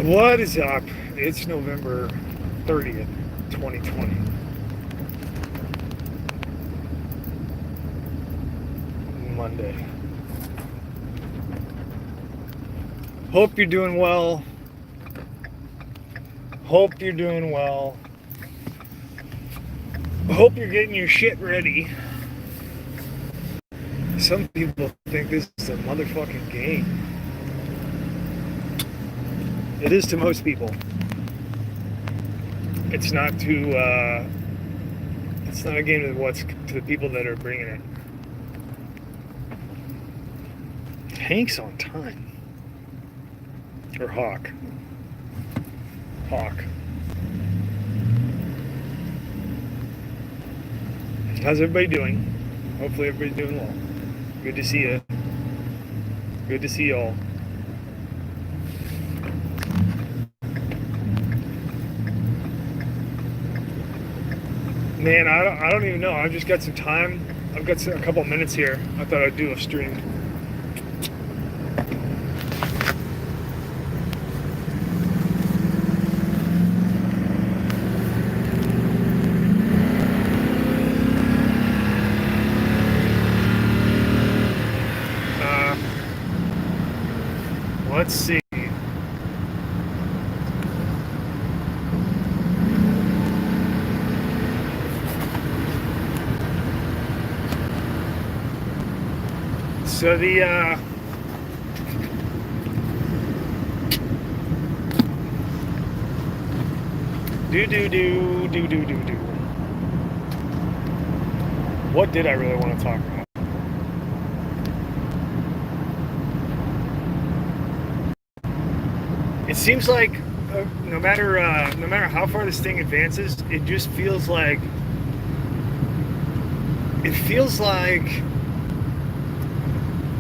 What is up? It's November 30th, 2020. Monday. Hope you're doing well. Hope you're doing well. Hope you're getting your shit ready. Some people think this is a motherfucking game. It is to most people. It's not to. It's not a game to the people that are bringing it. Hank's on time. Or Hawk. Hawk. How's everybody doing? Hopefully everybody's doing well. Good to see you. Good to see y'all. Man, I don't even know. I've just got some time. I've got a couple minutes here. I thought I'd do a stream. Let's see. So the what did I really want to talk about? It seems like no matter how far this thing advances, it just feels like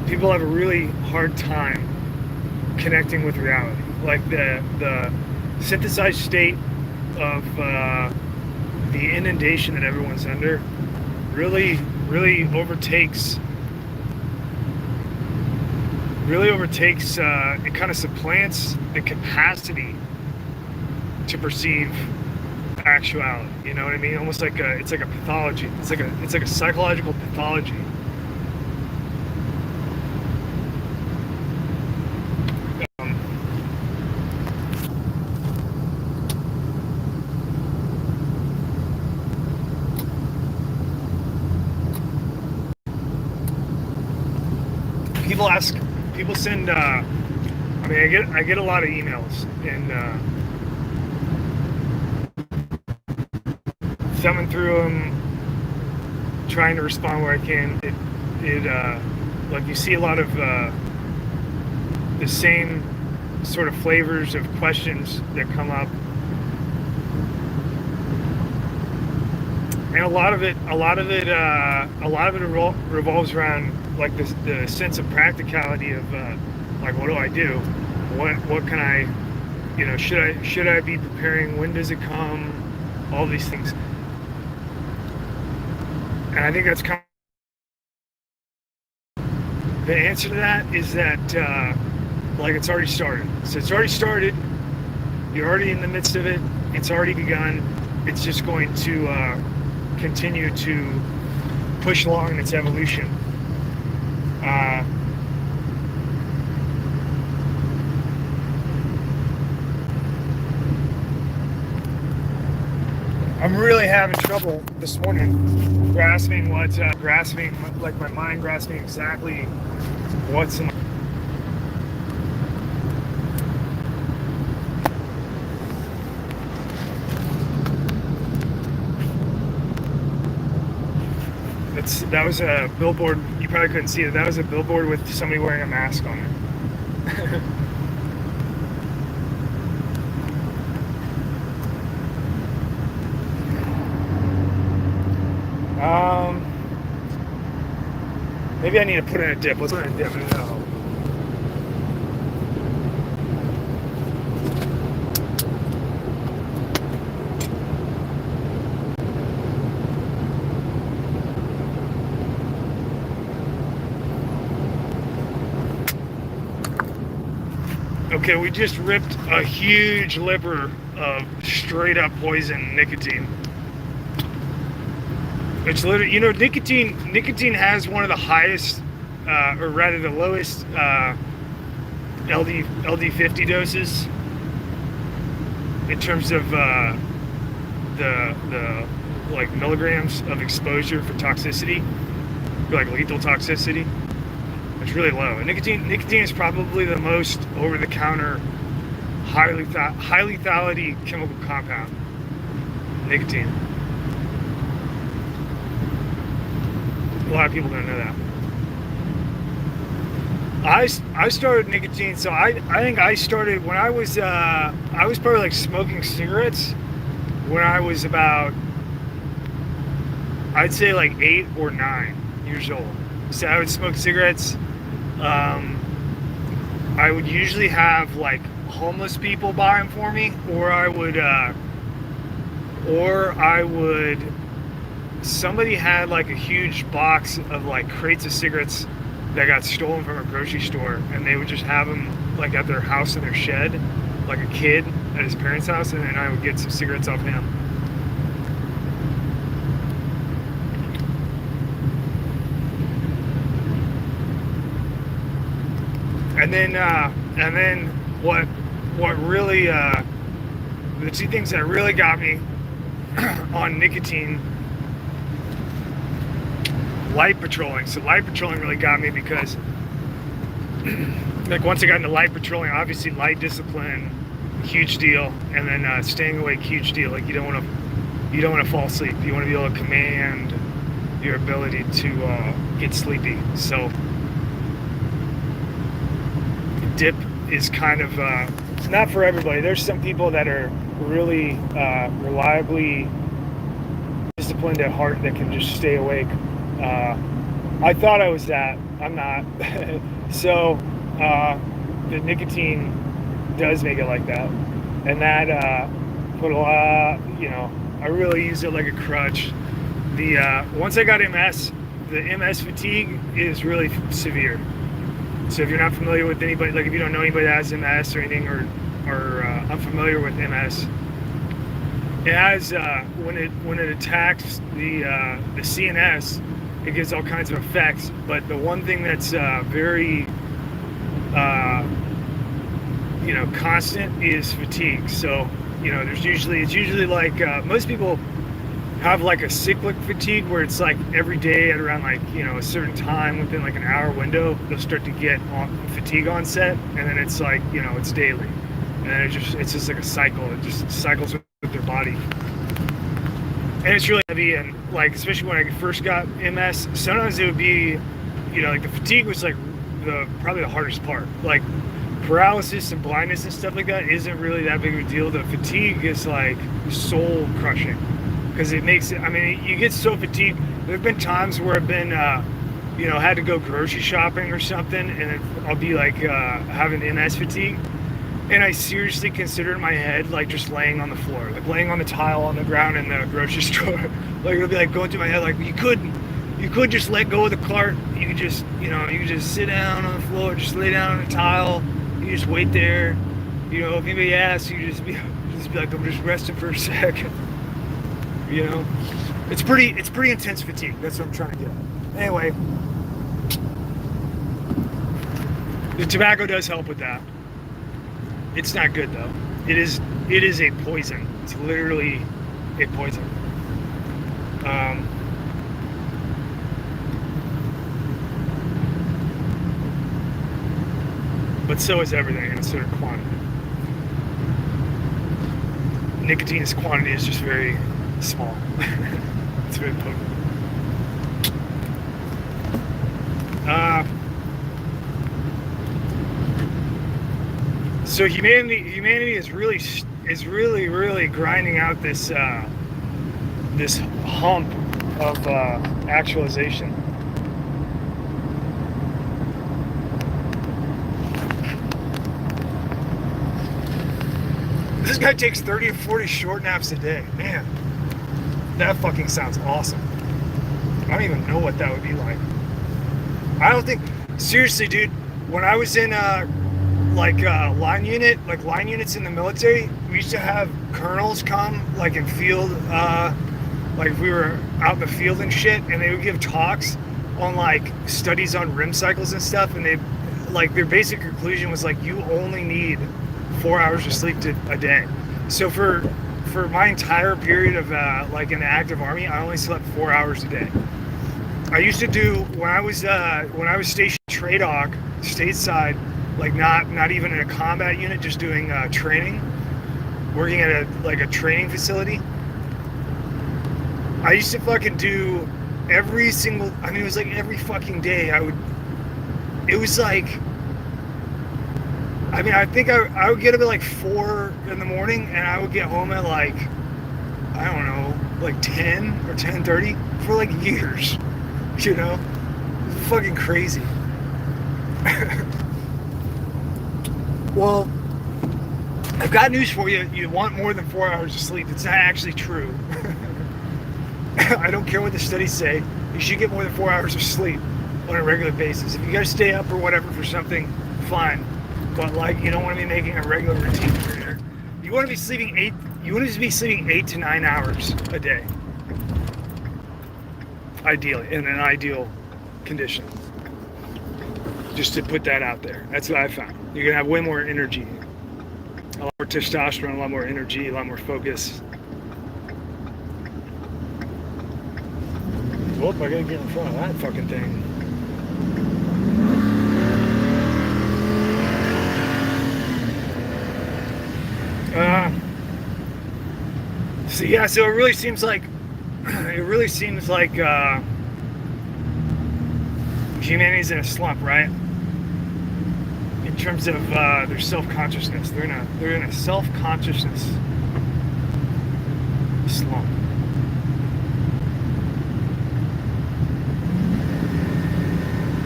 people have a really hard time connecting with reality. Like the synthesized state of the inundation that everyone's under really overtakes. It kind of supplants the capacity to perceive actuality. You know what I mean? Almost like it's like a pathology. It's like a psychological pathology. People send. I get a lot of emails and thumbing through them, trying to respond where I can. Like you see a lot of the same sort of flavors of questions that come up, and a lot of it revolves around like the sense of practicality of like, what do I do? What can I, should I be preparing? When does it come? All these things. And I think that's kind of, the answer to that is that like it's already started. So it's already started. You're already in the midst of it. It's already begun. It's just going to continue to push along in its evolution. I'm really having trouble this morning grasping my mind grasping exactly what's in. That was a billboard. You probably couldn't see it. That was a billboard with somebody wearing a mask on it. Maybe I need to put in a dip. Let's put in a dip. No. Okay, we just ripped a huge lipper of straight up poison nicotine. It's literally, you know, nicotine has one of the highest, or rather the lowest LD50 doses in terms of the like milligrams of exposure for toxicity, for like lethal toxicity. It's really low. And nicotine is probably the most over-the-counter high lethality chemical compound. Nicotine. A lot of people don't know that. I started nicotine, so I think I started when I was probably like smoking cigarettes when I was about, I'd say like 8 or 9 years old. So I would smoke cigarettes. I would usually have like homeless people buy them for me, or I would somebody had like a huge box of like crates of cigarettes that got stolen from a grocery store, and they would just have them like at their house in their shed, like a kid at his parents' house, and then I would get some cigarettes off him. And then what really the two things that really got me on nicotine, light patrolling. So light patrolling really got me because like once I got into light patrolling, obviously light discipline, huge deal, and then staying awake, huge deal. Like you don't want to fall asleep. You want to be able to command your ability to get sleepy. So dip is kind of it's not for everybody. There's some people that are really reliably disciplined at heart that can just stay awake. I thought I was that. I'm not. So the nicotine does make it like that, and that put a lot. You know, I really use it like a crutch. The once I got MS, the MS fatigue is really severe. So if you're not familiar with anybody, like if you don't know anybody that has MS or anything, or unfamiliar with MS, it has when it attacks the CNS, it gives all kinds of effects. But the one thing that's very constant is fatigue. So it's usually like most people have like a cyclic fatigue where it's like every day at around like a certain time within like an hour window they'll start to get fatigue onset, and then it's like it's daily, and then it's just like a cycle. It just cycles with their body, and it's really heavy. And like especially when I first got MS, sometimes it would be like the fatigue was like probably the hardest part. Like paralysis and blindness and stuff like that isn't really that big of a deal. The fatigue is like soul crushing. Because it makes it, you get so fatigued. There have been times where I've been, had to go grocery shopping or something, and I'll be like having MS fatigue. And I seriously consider in my head, like just laying on the floor, like laying on the tile on the ground in the grocery store. Like it'll be like going through my head, like you could just let go of the cart. You could just, you could just sit down on the floor, just lay down on the tile. You just wait there. If anybody asks, you just be like, I'm just resting for a second. It's pretty intense fatigue. That's what I'm trying to get at. Anyway, the tobacco does help with that. It's not good though. It is a poison. It's literally a poison. But so is everything in a certain quantity. Nicotine's quantity is just very small. It's very potent. So humanity is really grinding out this this hump of actualization. This guy takes 30 or 40 short naps a day. Man, that fucking sounds awesome. I don't even know what that would be like. I don't think, seriously, dude, when I was in like line units in the military, we used to have colonels come like in field, like if we were out in the field and shit, and they would give talks on like studies on REM cycles and stuff, and they like their basic conclusion was like you only need 4 hours of sleep a day. So for my entire period of like in the active army, I only slept 4 hours a day. I used to do when I was stationed TRADOC stateside, like not even in a combat unit, just doing training, working at a training facility. I used to fucking do every single, I mean, it was like every fucking day it was like, I mean, I think I would get up at like 4 in the morning and I would get home at like, I don't know, like 10 or 10:30 for like years, you know? It was fucking crazy. Well, I've got news for you. You want more than 4 hours of sleep. It's not actually true. I don't care what the studies say. You should get more than 4 hours of sleep on a regular basis. If you gotta stay up or whatever for something, fine. But like, you don't want to be making a regular routine career. You want to be sleeping 8 to 9 hours a day. Ideally, in an ideal condition. Just to put that out there. That's what I found. You're gonna have way more energy. A lot more testosterone, a lot more energy, a lot more focus. Whoop, I gotta get in front of that fucking thing. So it really seems like humanity's in a slump, right? In terms of their self-consciousness, they're in a self-consciousness slump.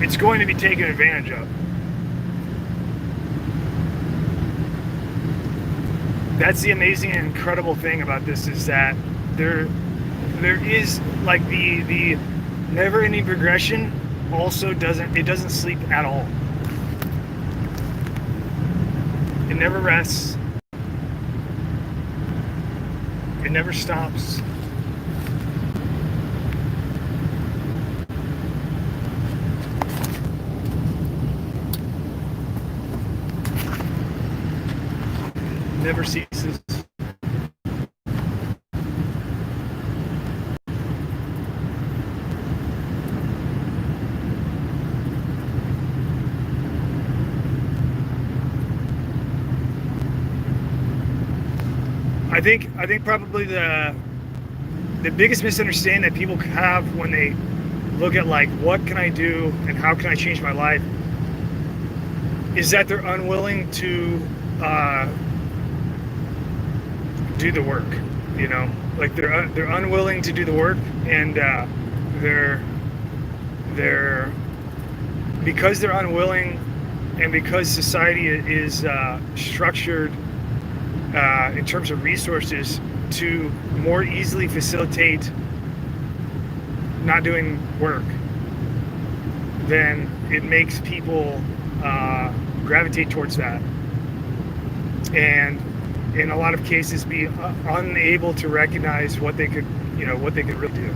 It's going to be taken advantage of. That's the amazing and incredible thing about this, is that there is like the never-ending progression also doesn't sleep at all. It never rests. It never stops. Never ceases. I think probably the biggest misunderstanding that people have when they look at like what can I do and how can I change my life is that they're unwilling to do the work, you know, like they're unwilling to do the work, and they're because they're unwilling, and because society is structured in terms of resources to more easily facilitate not doing work, then it makes people gravitate towards that, and in a lot of cases be unable to recognize what they could really do.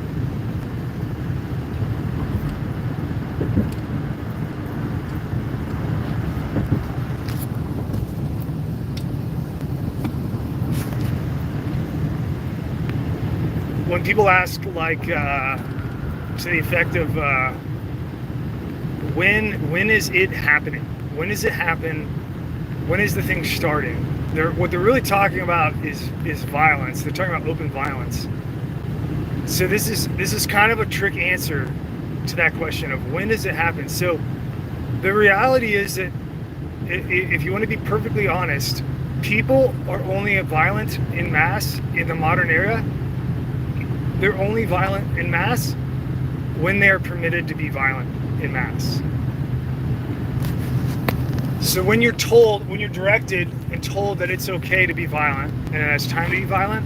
When people ask, like, to the effect of when is it happening? When does it happen? When is the thing starting? What they're really talking about is violence. They're talking about open violence. So this is kind of a trick answer to that question of when does it happen. So the reality is that if you want to be perfectly honest, people are only violent in mass in the modern era. They're only violent in mass when they are permitted to be violent in mass. So when you're directed and told that it's okay to be violent and it's time to be violent,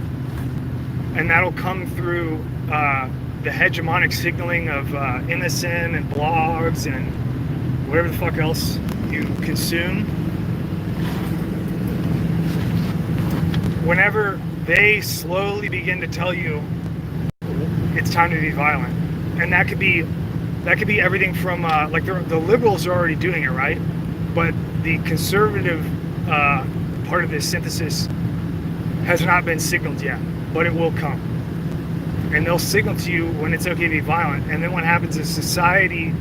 and that'll come through the hegemonic signaling of MSN and blogs and whatever the fuck else you consume, whenever they slowly begin to tell you it's time to be violent. And that could be everything from like the liberals are already doing it, right? But the conservative part of this synthesis has not been signaled yet, but it will come. And they'll signal to you when it's okay to be violent. And then what happens is society,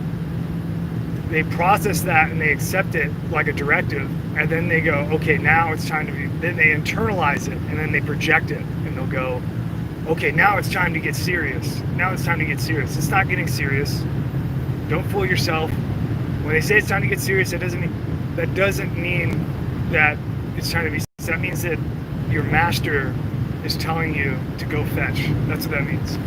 they process that and they accept it like a directive, and then they go, okay, now it's time to be, then they internalize it, and then they project it, and they'll go, okay, now it's time to get serious. Now it's time to get serious. It's not getting serious. Don't fool yourself. When they say it's time to get serious, that doesn't mean that it's time to be serious. That means that your master is telling you to go fetch. That's what that means.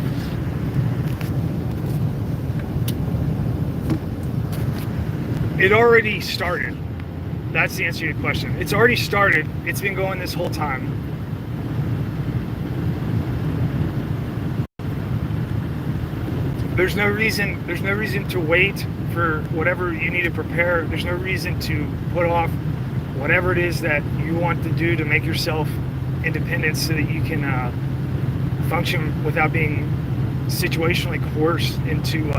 It already started. That's the answer to your question. It's already started. It's been going this whole time. There's no reason to wait for whatever you need to prepare. There's no reason to put off whatever it is that you want to do to make yourself independent so that you can function without being situationally coerced into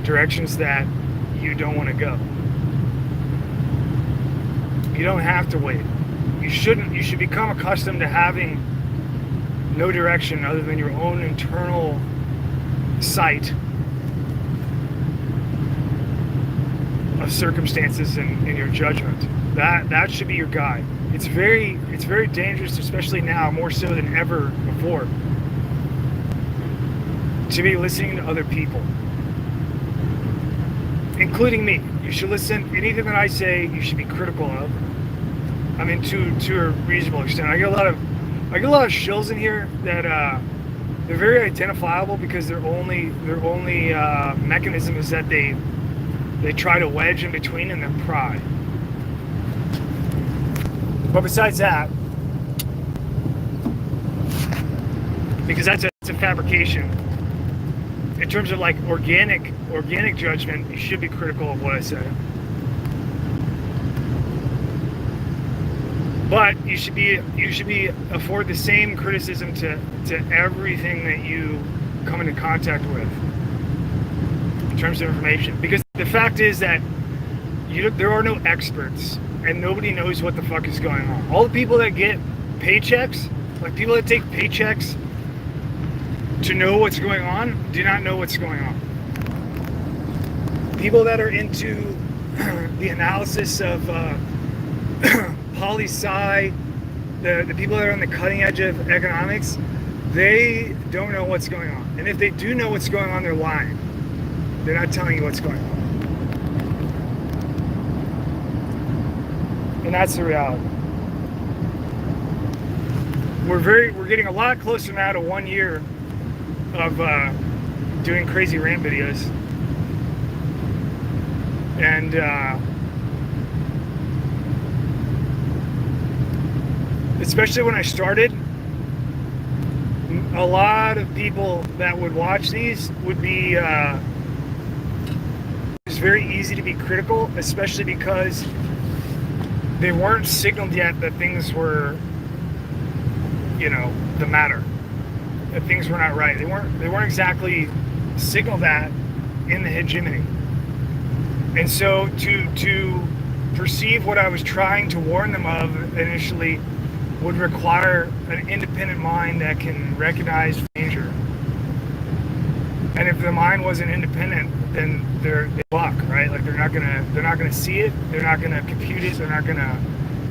directions that you don't want to go. You don't have to wait. You shouldn't. You should become accustomed to having no direction other than your own internal sight of circumstances and your judgment. That should be your guide. It's very dangerous, especially now, more so than ever before, to be listening to other people, including me. You should listen. Anything that I say, you should be critical of. I mean, to a reasonable extent. I get a lot of shills in here that they're very identifiable because their only mechanism is that they try to wedge in between and then pry. But besides that, because that's a fabrication. In terms of like organic judgment, you should be critical of what I say. But you should be afford the same criticism to everything that you come into contact with in terms of information. Because the fact is that there are no experts and nobody knows what the fuck is going on. All the people that get paychecks, like people that take paychecks to know what's going on, do not know what's going on. People that are into the analysis of poli-sci, the people that are on the cutting edge of economics, they don't know what's going on. And if they do know what's going on, they're lying. They're not telling you what's going on. And that's the reality. We're getting a lot closer now to 1 year of doing crazy rant videos. And especially when I started, a lot of people that would watch these would be it's very easy to be critical, especially because they weren't signaled yet that things were, the matter, that things were not right. They weren't exactly signaled that in the hegemony. And so to perceive what I was trying to warn them of initially would require an independent mind that can recognize danger. And if the mind wasn't independent, then they fuck, right? Like they're not gonna see it, they're not gonna compute it,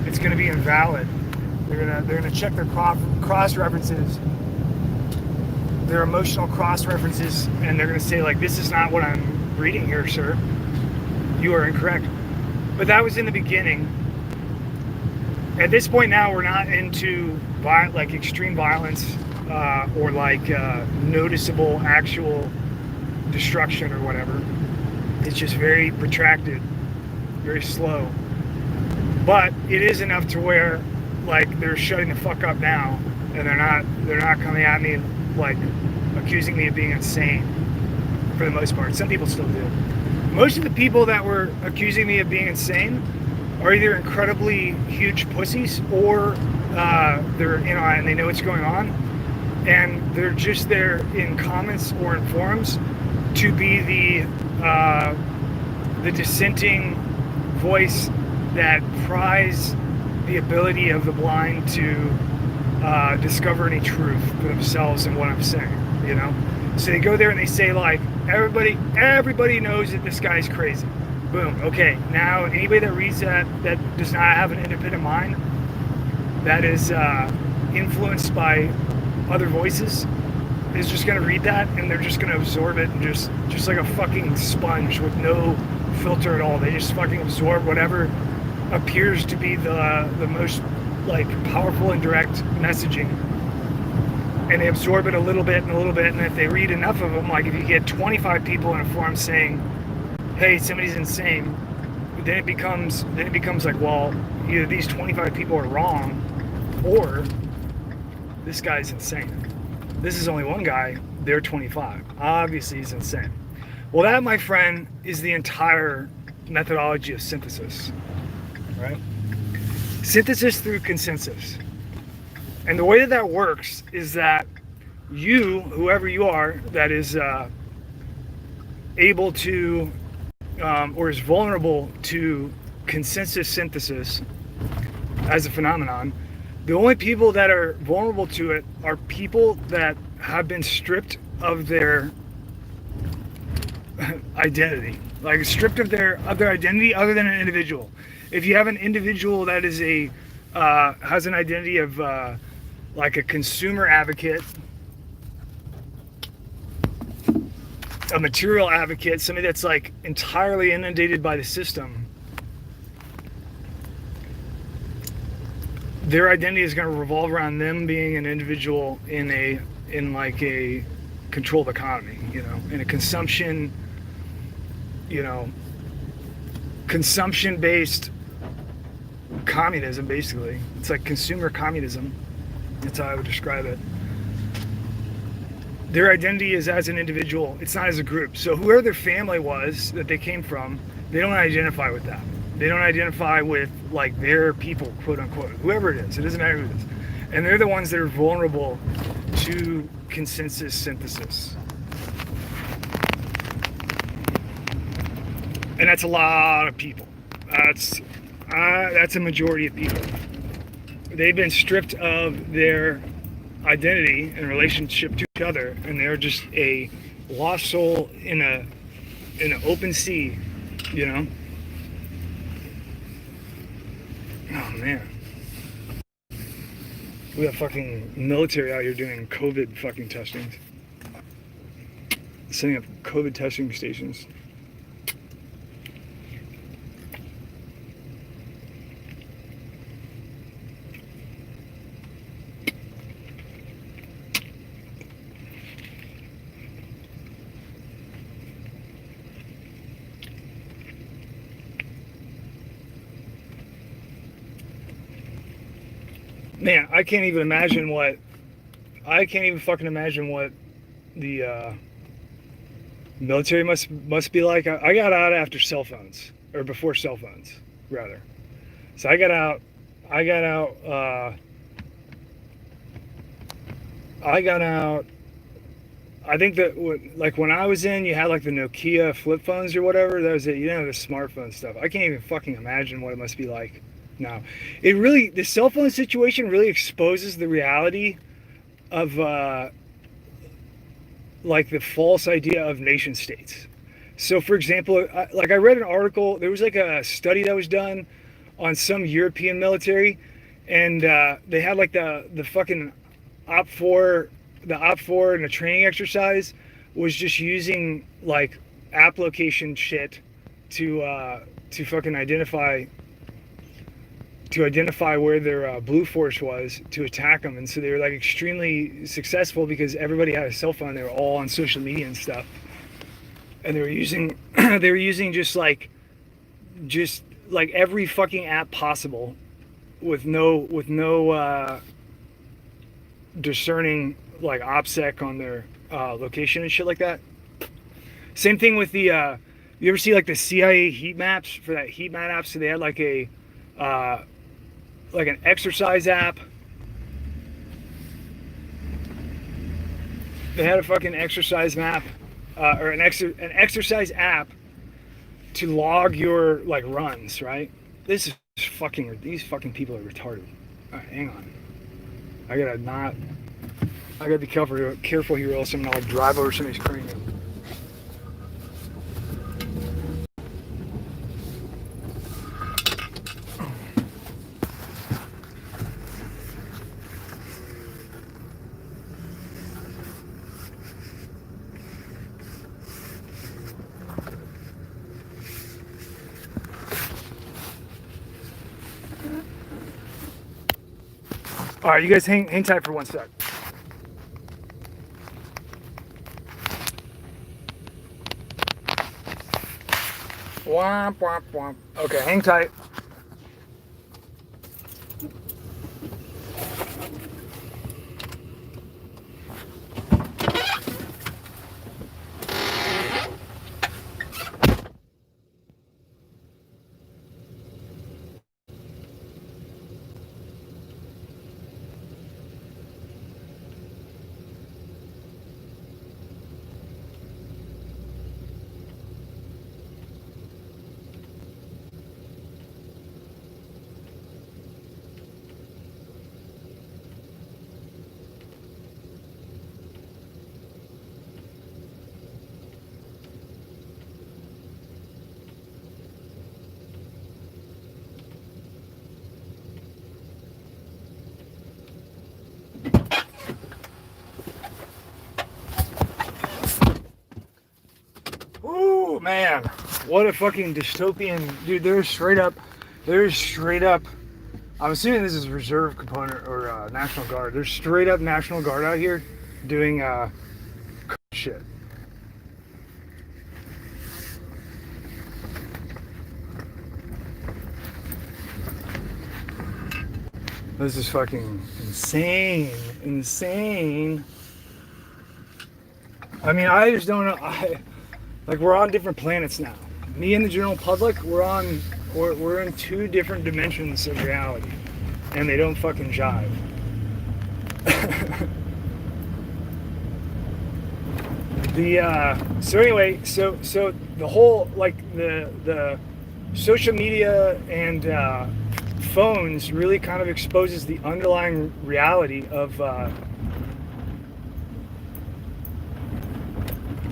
it's gonna be invalid. They're gonna check their cross references, their emotional cross references, and they're gonna say like, this is not what I'm reading here, sir. You are incorrect. But that was in the beginning. At this point now, we're not into like extreme violence or like noticeable actual destruction or whatever. It's just very protracted, very slow. But it is enough to where like they're shutting the fuck up now, and they're not coming at me like accusing me of being insane for the most part. Some people still do. Most of the people that were accusing me of being insane are either incredibly huge pussies or they're in on it and they know what's going on, and they're just there in comments or in forums to be the dissenting voice that pries the ability of the blind to discover any truth for themselves in what I'm saying, you know? So they go there and they say, like, everybody knows that this guy's crazy. Boom. Okay, now anybody that reads that does not have an independent mind, that is influenced by other voices, is just going to read that and they're just going to absorb it and just like a fucking sponge with no filter at all. They just fucking absorb whatever appears to be the most like powerful and direct messaging, and they absorb it a little bit and a little bit. And if they read enough of them, like if you get 25 people in a forum saying, hey, somebody's insane, then it becomes like, well, either these 25 people are wrong or this guy's insane. This is only one guy, they're 25. Obviously he's insane. Well, that, my friend, is the entire methodology of synthesis, right? Synthesis through consensus. And the way that works is that you, whoever you are, that is able to or is vulnerable to consensus synthesis as a phenomenon, the only people that are vulnerable to it are people that have been stripped of their identity, like stripped of their identity other than an individual. If you have an individual that is has an identity of like a consumer advocate, a material advocate, somebody that's like entirely inundated by the system, their identity is going to revolve around them being an individual in like a controlled economy, you know, in a consumption, you know, consumption-based communism, basically. It's like consumer communism. That's how I would describe it. Their identity is as an individual. It's not as a group. So whoever their family was that they came from, they don't identify with that. They don't identify with like their people, quote unquote, whoever it is. It doesn't matter who it is. And they're the ones that are vulnerable to consensus synthesis. And that's a lot of people. That's a majority of people. They've been stripped of their identity in relationship to each other, and they're just a lost soul in an open sea, you know. Oh man, we got fucking military out here doing COVID fucking testings, setting up COVID testing stations. Man, I can't even fucking imagine what the military must be like. I got out after cell phones, or before cell phones, rather. So I got out. I think that like when I was in, you had like the Nokia flip phones or whatever. That was it. You didn't have the smartphone stuff. I can't even fucking imagine what it must be like. No, the cell phone situation really exposes the reality of like the false idea of nation states. So for example, I read an article, there was like a study that was done on some European military, and they had like the fucking OPFOR and the training exercise was just using like app location shit to fucking identify where their blue force was to attack them. And so they were like extremely successful because everybody had a cell phone. They were all on social media and stuff, and they were using just like every fucking app possible with no discerning like OPSEC on their location and shit like that. Same thing with the you ever see like the CIA heat maps for that heat map app? So they had like an exercise app, They had a fucking exercise map, or an exercise app to log your like runs, right? This is fucking, these fucking people are retarded. All right, hang on. I gotta be careful here, or else I'm gonna like drive over somebody's cranium. All right, you guys hang tight for 1 sec. Womp, womp, womp. Okay, hang tight. Ooh, man, what a fucking dystopian, dude. There's straight up, I'm assuming this is reserve component or National Guard. There's straight up National Guard out here doing shit. This is fucking insane. I mean, I just don't know. Like, we're on different planets now. Me and the general public, we're in two different dimensions of reality, and they don't fucking jive. So anyway, so the whole, like, the social media and phones really kind of exposes the underlying reality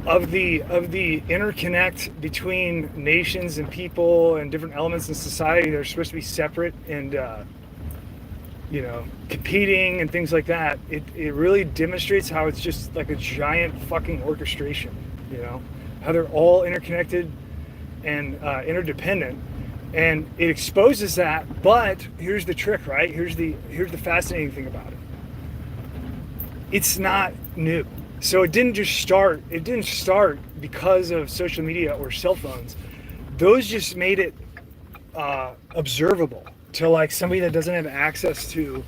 of the interconnect between nations and people and different elements in society that are supposed to be separate and competing and things like that. It really demonstrates how it's just like a giant fucking orchestration, how they're all interconnected and interdependent, and it exposes that. But here's the trick, right? Here's the fascinating thing about it. It's not new. So it didn't start because of social media or cell phones. Those just made it observable to like somebody that doesn't have access to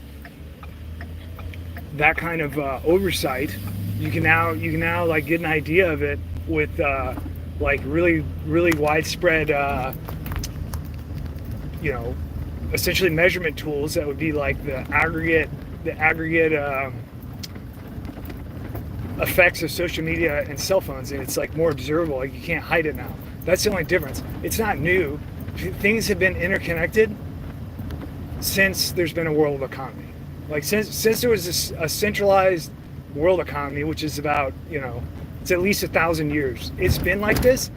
that kind of oversight. You can now like get an idea of it with like really widespread essentially measurement tools that would be like the aggregate effects of social media and cell phones, and it's like more observable. Like, you can't hide it now. That's the only difference. It's not new. Things have been interconnected since there's been a world economy. Like, since there was a centralized world economy, which is about, it's at least 1,000 years. It's been like this.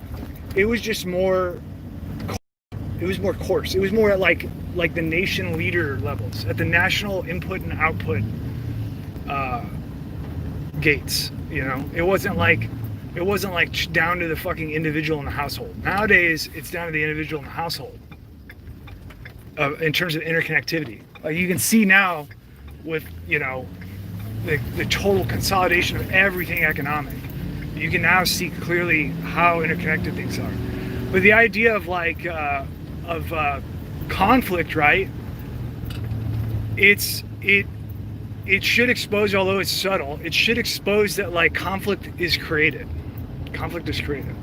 It was just more. It was more coarse. It was more at like the nation leader levels, at the national input and output gates. It wasn't like down to the fucking individual in the household. Nowadays, it's down to the individual in the household in terms of interconnectivity. Like, you can see now with the total consolidation of everything economic. You can now see clearly how interconnected things are. But the idea of conflict, right? It should expose, although it's subtle, it should expose that like conflict is created. Conflict is created.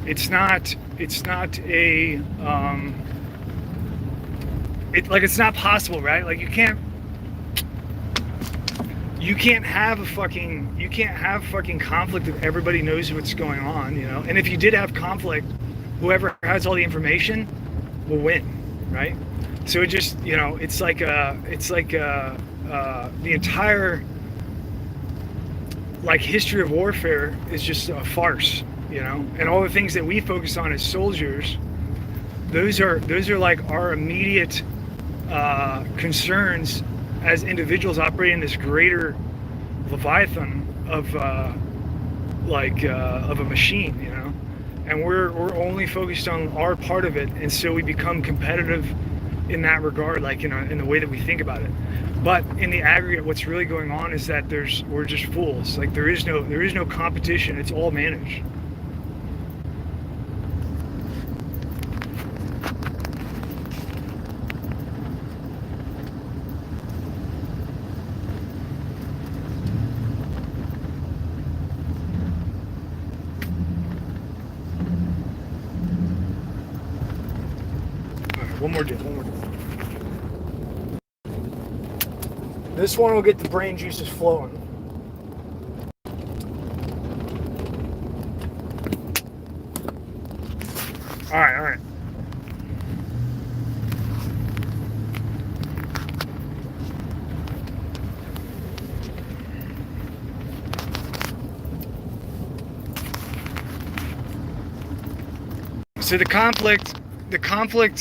It's not a it's not possible, right? Like, you can't. you can't have fucking conflict if everybody knows what's going on, you know. And if you did have conflict, whoever has all the information will win, right? So it just, you know, it's like the entire like history of warfare is just a farce, you know. And all the things that we focus on as soldiers, those are like our immediate concerns as individuals operating this greater leviathan of of a machine, you know. And we're only focused on our part of it, and so we become competitive in that regard, like in the way that we think about it. But in the aggregate, what's really going on is that we're just fools. Like there is no competition. It's all managed. One more dip. This one will get the brain juices flowing. All right. So the conflict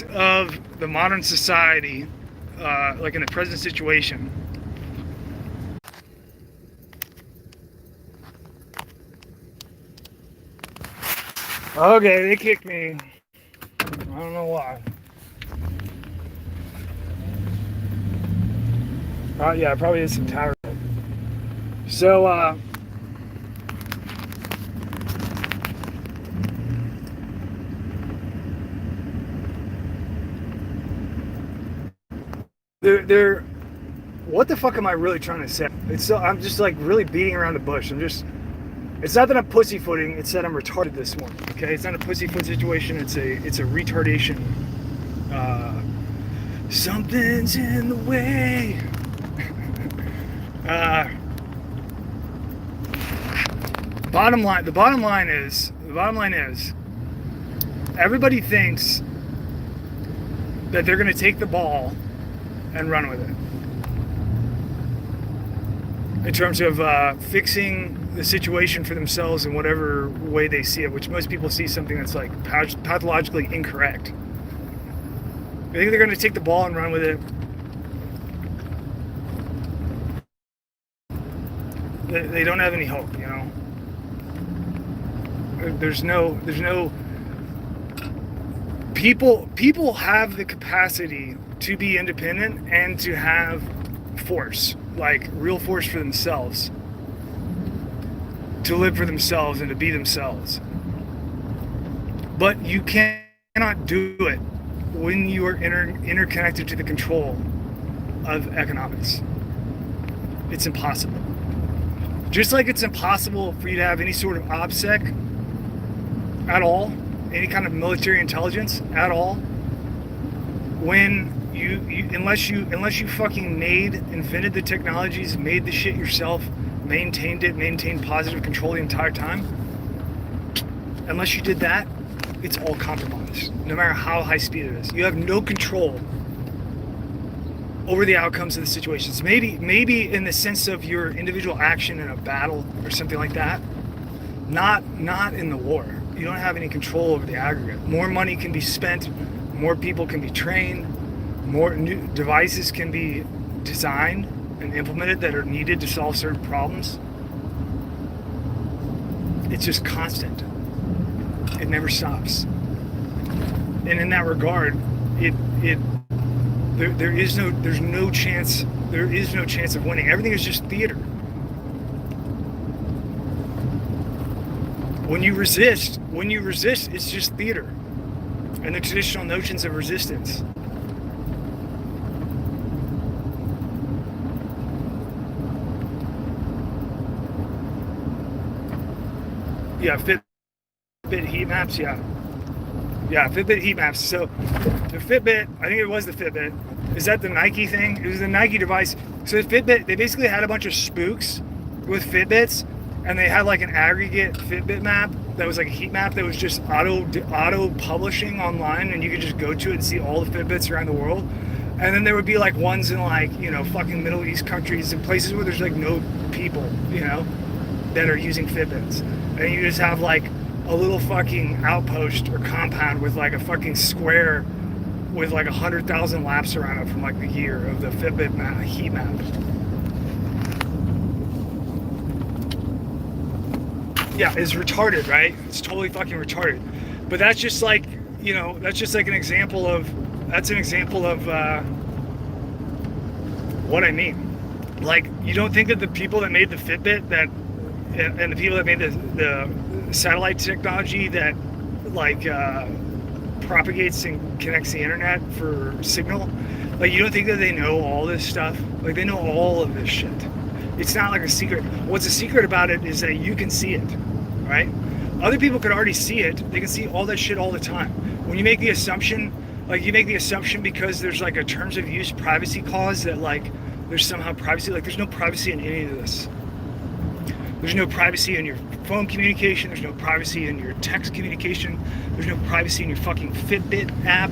of the modern society, like in the present situation. Okay, they kicked me. I don't know why. Yeah, probably is some tower. So, they're what the fuck am I really trying to say? I'm just like really beating around the bush. It's not that I'm pussyfooting, it's that I'm retarded this morning. Okay, it's not a pussyfoot situation. It's a retardation. Something's in the way. The bottom line is everybody thinks that they're going to take the ball and run with it in terms of fixing the situation for themselves in whatever way they see it, which most people see something that's like pathologically incorrect. They think they're going to take the ball and run with it. They don't have any hope, you know. There's no people have the capacity to be independent and to have force, like real force for themselves, to live for themselves and to be themselves. But you cannot do it when you are interconnected to the control of economics. It's impossible. Just like it's impossible for you to have any sort of OPSEC at all, any kind of military intelligence at all, when unless you fucking invented the technologies, made the shit yourself, maintained positive control the entire time. Unless you did that, it's all compromised. No matter how high speed it is, you have no control over the outcomes of the situations. Maybe in the sense of your individual action in a battle or something like that. Not in the war. You don't have any control over the aggregate. More money can be spent, more people can be trained, more new devices can be designed and implemented that are needed to solve certain problems. It's just constant. It never stops. And in that regard, there's no chance of winning. Everything is just theater. When you resist, it's just theater. And the traditional notions of resistance. Yeah, Fitbit heat maps, yeah, Fitbit heat maps. So the Fitbit, I think it was the Fitbit, Is that the Nike thing? It was the Nike device. So Fitbit, they basically had a bunch of spooks with Fitbits, and they had like an aggregate Fitbit map that was like a heat map that was just auto publishing online, and you could just go to it and see all the Fitbits around the world. And then there would be like ones in like, you know, fucking Middle East countries and places where there's like no people, you know, that are using Fitbits. And you just have like a little fucking outpost or compound with like a fucking square with like 100,000 laps around it from like the year of the Fitbit heat map. Yeah, it's retarded, right? It's totally fucking retarded. But that's just like, you know, that's just like an example of what I mean. Like, you don't think that the people that made the Fitbit and the people that made the satellite technology that like propagates and connects the internet for signal, like, you don't think that they know all this stuff? Like, they know all of this shit. It's not like a secret. What's a secret about it is that you can see it, right? Other people could already see it. They can see all that shit all the time. When you make the assumption, like, you make the assumption because there's like a terms of use privacy clause that like there's somehow privacy. Like, there's no privacy in any of this. There's no privacy in your phone communication. There's no privacy in your text communication. There's no privacy in your fucking Fitbit app.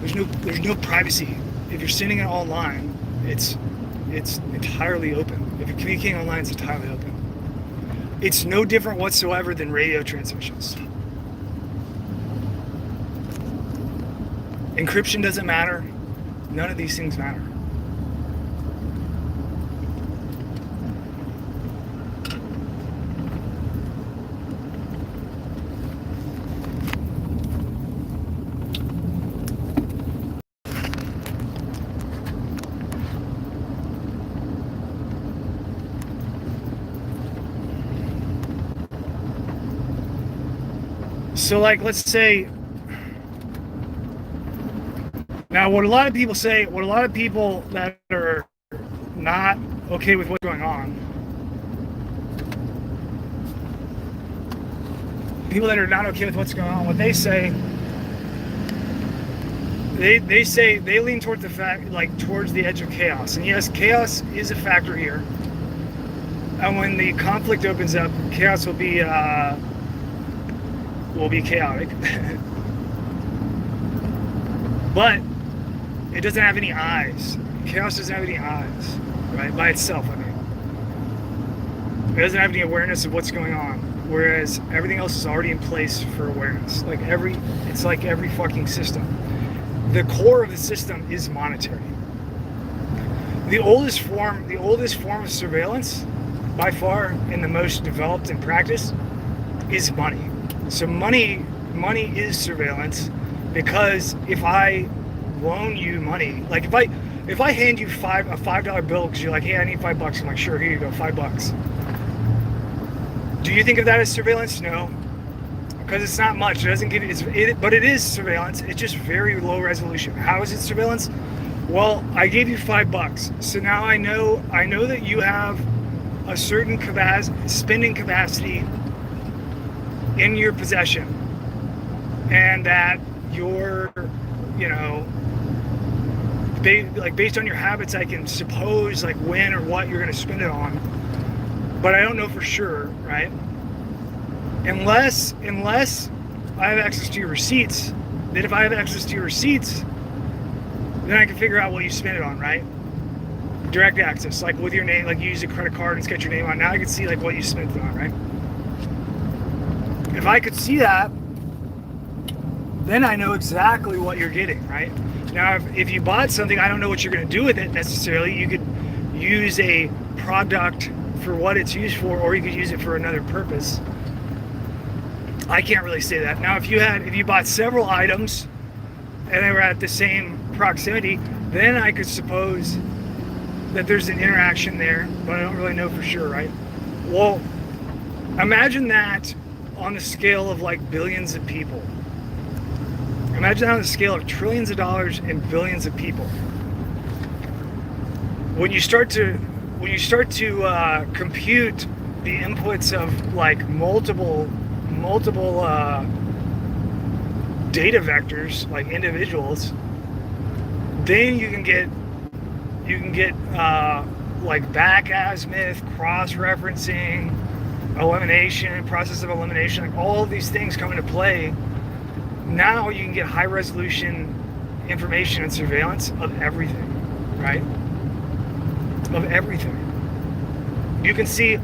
There's no privacy. If you're sending it online, it's entirely open. If you're communicating online, it's entirely open. It's no different whatsoever than radio transmissions. Encryption doesn't matter. None of these things matter. So, like, let's say, now what a lot of people that are not okay with what's going on, people that are not okay with what's going on, what they say, they say they lean towards the fact, like, towards the edge of chaos. And yes, chaos is a factor here. And when the conflict opens up, chaos will be chaotic. But it doesn't have any eyes. Chaos doesn't have any eyes, right? By itself, I mean. It doesn't have any awareness of what's going on. Whereas everything else is already in place for awareness. It's like every fucking system. The core of the system is monetary. The oldest form of surveillance, by far, and the most developed in practice, is money. So money is surveillance, because if I loan you money, like if I hand you a $5 bill because you're like, hey, I need $5, I'm like, sure, here you go, $5. Do you think of that as surveillance? No, because it's not much. It doesn't give you, but it is surveillance. It's just very low resolution. How is it surveillance? Well, I gave you $5, so now I know that you have a certain spending capacity in your possession, and that you're, you know, based on your habits, I can suppose like when or what you're going to spend it on, but I don't know for sure, right? Unless I have access to your receipts. Then if I have access to your receipts, then I can figure out what you spend it on, right? Direct access, like with your name, like you use a credit card and it's got your name on. Now I can see like what you spent it on, right? If I could see that, then I know exactly what you're getting, right? Now, if you bought something, I don't know what you're going to do with it necessarily. You could use a product for what it's used for, or you could use it for another purpose. I can't really say that. Now, if you bought several items and they were at the same proximity, then I could suppose that there's an interaction there, but I don't really know for sure, right? Well, imagine that on the scale of like billions of people. Imagine that on the scale of trillions of dollars and billions of people. When you start to compute the inputs of like multiple data vectors, like individuals, Then you can get like back azimuth, cross-referencing, elimination, process of elimination, like all of these things come into play. Now you can get high resolution information and surveillance of everything, right? Of everything. You can see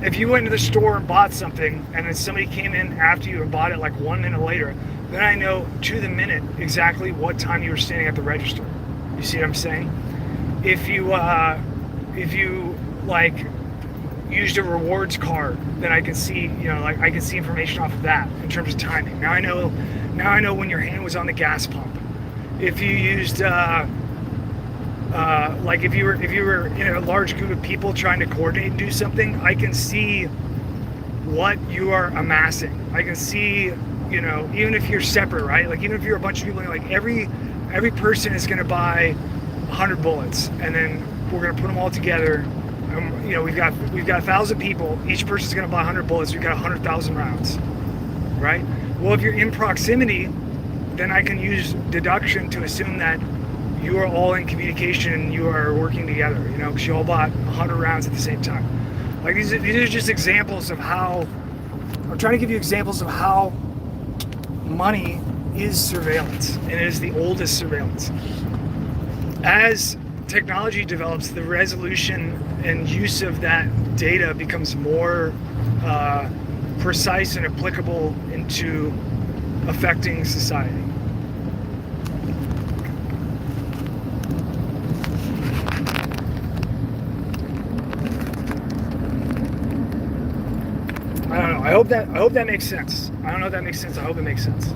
if you went to the store and bought something and then somebody came in after you and bought it like 1 minute later, then I know to the minute exactly what time you were standing at the register. You see what I'm saying? If you like used a rewards card, then I can see, like I can see information off of that in terms of timing. Now I know when your hand was on the gas pump. If you used like if you were in a large group of people trying to coordinate and do something, I can see what you are amassing. I can see, even if you're separate, right? Like even if you're a bunch of people, like every person is going to buy 100 bullets, and then we're going to put them all together. We've got 1,000 people. Each person's going to buy 100 bullets. We've got 100,000 rounds, right? Well, if you're in proximity, then I can use deduction to assume that you are all in communication and you are working together, because you all bought 100 rounds at the same time. Like these are just examples of how, I'm trying to give you examples of how money is surveillance, and it is the oldest surveillance. As technology develops, the resolution and use of that data becomes more precise and applicable into affecting society. I don't know. I hope that makes sense. I don't know if that makes sense. I hope it makes sense.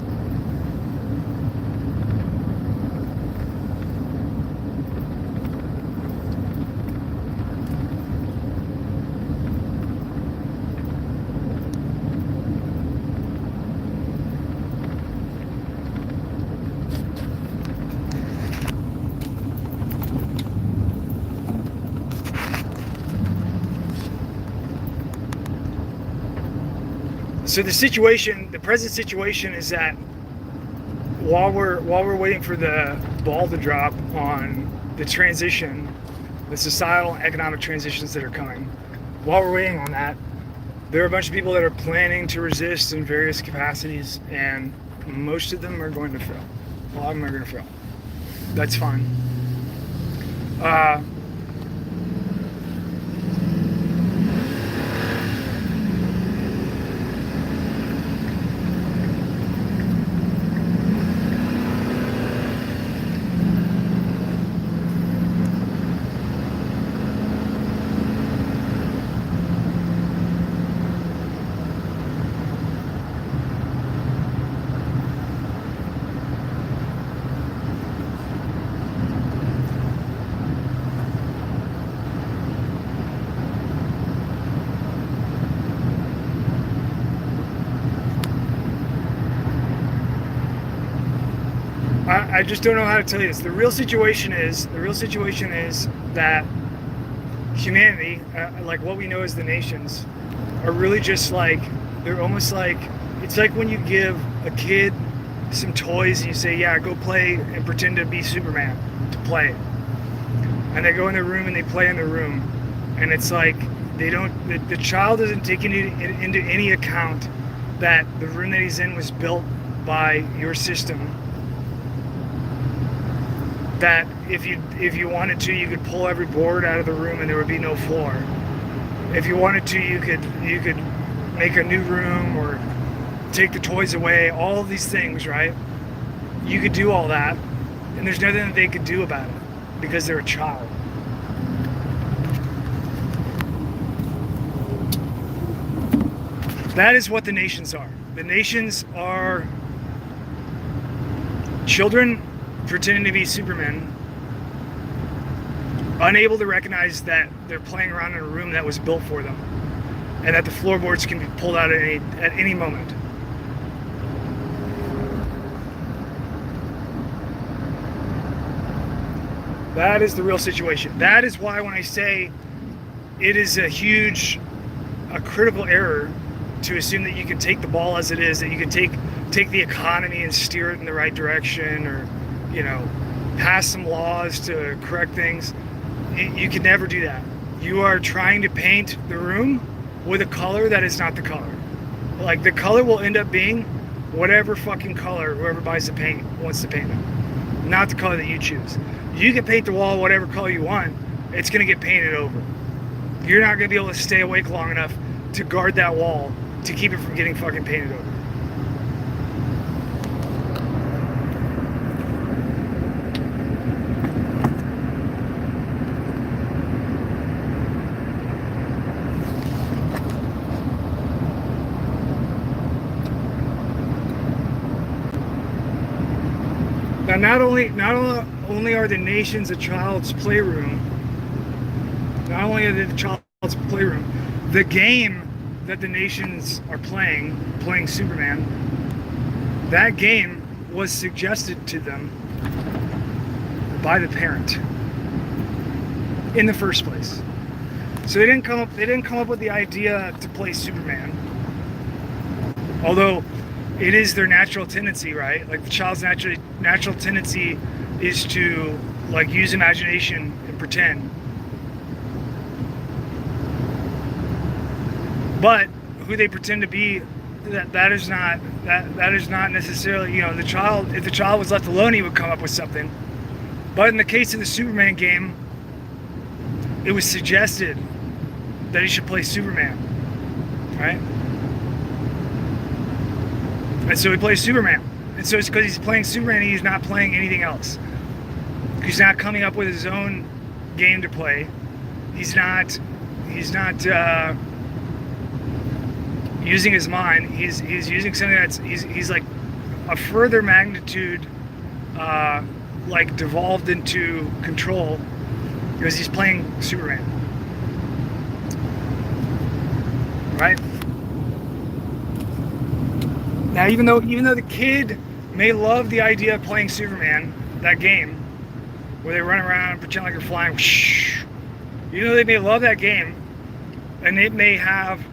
So the present situation is that while we're waiting for the ball to drop on the transition, the societal and economic transitions that are coming, while we're waiting on that, there are a bunch of people that are planning to resist in various capacities, and most of them are going to fail. A lot of them are going to fail. That's fine. I just don't know how to tell you this. The real situation is that humanity, like what we know as the nations, are really just like, they're almost like, it's like when you give a kid some toys and you say, yeah, go play and pretend to be Superman to play. And they go in the room and they play in the room. And it's like, the child doesn't take into any account that the room that he's in was built by your system. That if you wanted to, you could pull every board out of the room and there would be no floor. If you wanted to, you could make a new room or take the toys away, all of these things, right? You could do all that, and there's nothing that they could do about it because they're a child. That is what the nations are. The nations are children pretending to be Superman, unable to recognize that they're playing around in a room that was built for them, and that the floorboards can be pulled out at any moment. That is the real situation. That is why when I say it is a critical error to assume that you can take the ball as it is, that you can take the economy and steer it in the right direction, or pass some laws to correct things. You can never do that. You are trying to paint the room with a color that is not the color. Like, the color will end up being whatever fucking color whoever buys the paint wants to paint it, not the color that you choose. You can paint the wall whatever color you want. It's going to get painted over. You're not going to be able to stay awake long enough to guard that wall to keep it from getting fucking painted over. Now, not only are the nations a child's playroom, not only are they the child's playroom, the game that the nations are playing Superman, that game was suggested to them by the parent in the first place. So they didn't come up with the idea to play Superman. Although it is their natural tendency, right? Like, the child's natural tendency is to, like, use imagination and pretend. But who they pretend to be, that is not necessarily, you know, the child. If the child was left alone, he would come up with something. But in the case of the Superman game, it was suggested that he should play Superman, right? And so he plays Superman. And so it's because he's playing Superman, he's not playing anything else. He's not coming up with his own game to play. He's not using his mind. He's using something that's he's like a further magnitude, like, devolved into control, because he's playing Superman, right? Now, even though the kid may love the idea of playing Superman, that game where they run around and pretend like they're flying, even though they may love that game, and it may have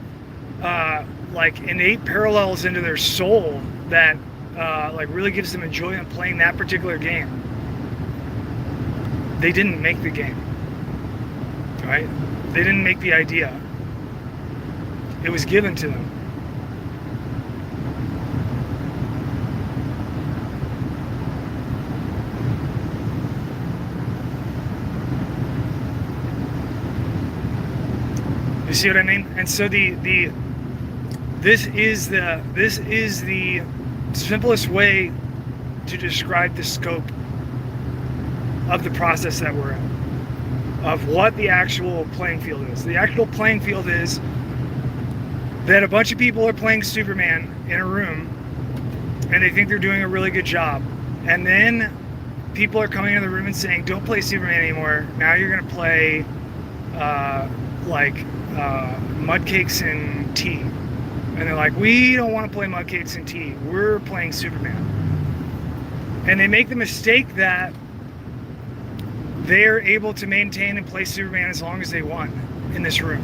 like innate parallels into their soul that like really gives them enjoyment playing that particular game, they didn't make the game, right? They didn't make the idea. It was given to them. You see what I mean? And so this is the simplest way to describe the scope of the process that we're in, of what the actual playing field is. The actual playing field is that a bunch of people are playing Superman in a room, and they think they're doing a really good job. And then people are coming into the room and saying, don't play Superman anymore. Now you're going to play mud cakes and tea. And they're like, we don't want to play mud cakes and tea. We're playing Superman. And they make the mistake that they're able to maintain and play Superman as long as they want in this room,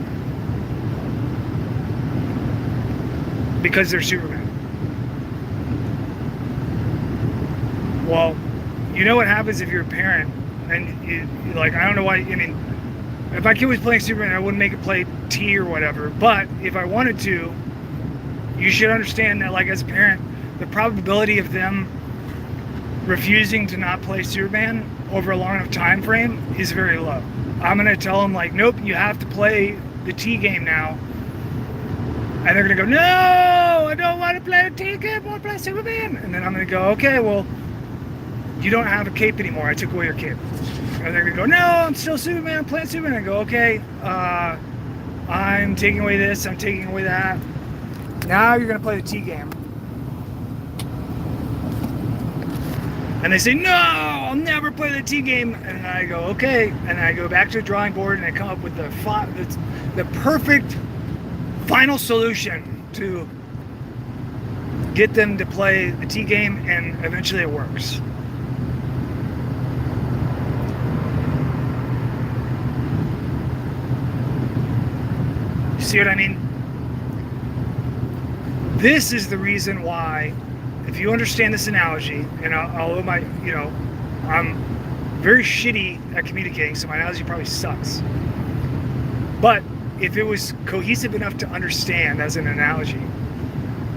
because they're Superman. Well, you know what happens if you're a parent and you, like, I don't know why, I mean, if my kid was playing Superman, I wouldn't make it play T or whatever. But if I wanted to, you should understand that, like, as a parent, the probability of them refusing to not play Superman over a long enough time frame is very low. I'm going to tell them, like, nope, you have to play the T game now. And they're going to go, no, I don't want to play the T game, I want to play Superman. And then I'm going to go, okay, well, you don't have a cape anymore. I took away your cape. And they're going to go, no, I'm still Superman, I'm playing Superman. I go, okay, I'm taking away this, I'm taking away that. Now you're going to play the T game. And they say, no, I'll never play the T game. And I go, okay. And I go back to the drawing board and I come up with the perfect final solution to get them to play the T game, and eventually it works. See what I mean? This is the reason why, if you understand this analogy, and although I'm very shitty at communicating, so my analogy probably sucks. But if it was cohesive enough to understand as an analogy,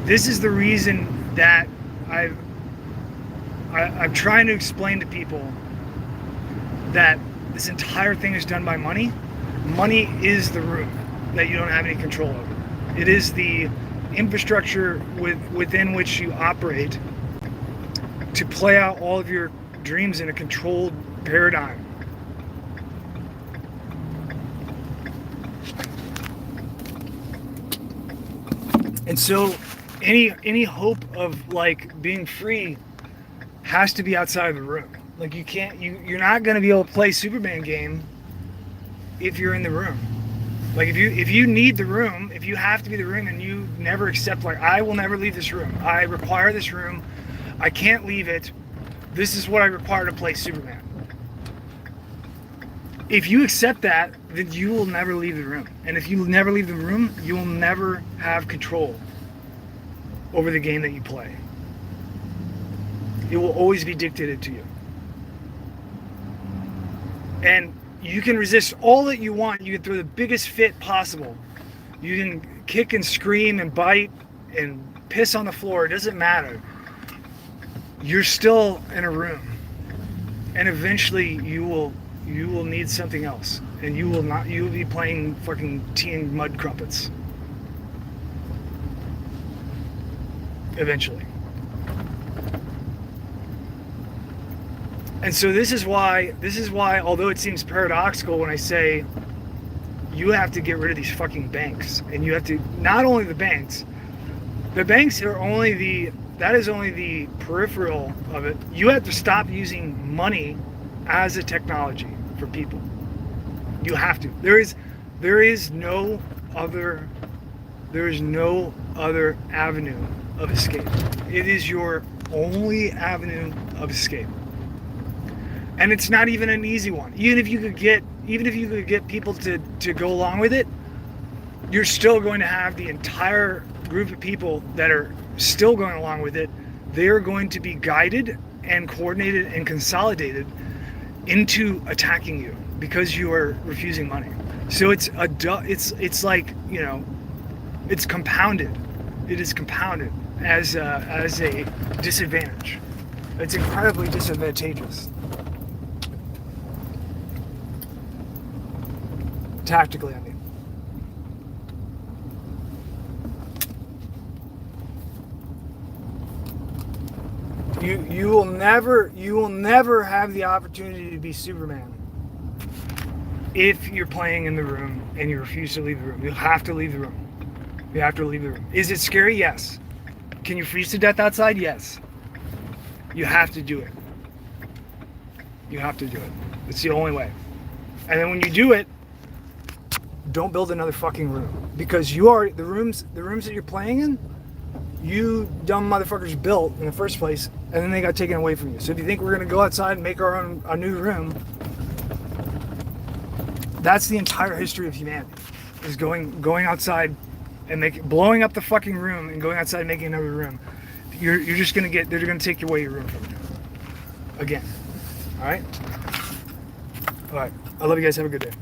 this is the reason that I'm trying to explain to people that this entire thing is done by money. Money is the room that you don't have any control over. It is the infrastructure within which you operate to play out all of your dreams in a controlled paradigm. And so any hope of like being free has to be outside of the room. Like you're not going to be able to play Superman game if you're in the room. Like if you need the room, if you have to be the room and you never accept, like, I will never leave this room. I require this room. I can't leave it. This is what I require to play Superman. If you accept that, then you will never leave the room. And if you never leave the room, you will never have control over the game that you play. It will always be dictated to you. And you can resist all that you want. You can throw the biggest fit possible. You can kick and scream and bite and piss on the floor. It doesn't matter. You're still in a room. And eventually you will need something else. And you will be playing fucking tea and mud crumpets. Eventually. And so this is why, although it seems paradoxical when I say you have to get rid of these fucking banks, and you have to, not only the banks are only that is only the peripheral of it. You have to stop using money as a technology for people. You have to. There is no other avenue of escape. It is your only avenue of escape. And it's not even an easy one. Even if you could get people to go along with it, you're still going to have the entire group of people that are still going along with it. They're going to be guided and coordinated and consolidated into attacking you because you are refusing money. So it's like, you know, it's compounded. It is compounded as a disadvantage. It's incredibly disadvantageous. Tactically, I mean. You will never have the opportunity to be Superman if you're playing in the room and you refuse to leave the room. You have to leave the room. You have to leave the room. Is it scary? Yes. Can you freeze to death outside? Yes. You have to do it. You have to do it. It's the only way. And then when you do it, don't build another fucking room, because the rooms that you're playing in, you dumb motherfuckers built in the first place, and then they got taken away from you. So if you think we're gonna go outside and make a new room, that's the entire history of humanity, is going outside and blowing up the fucking room and going outside and making another room. You're just gonna they're gonna take away your room from you again. All right. I love you guys. Have a good day.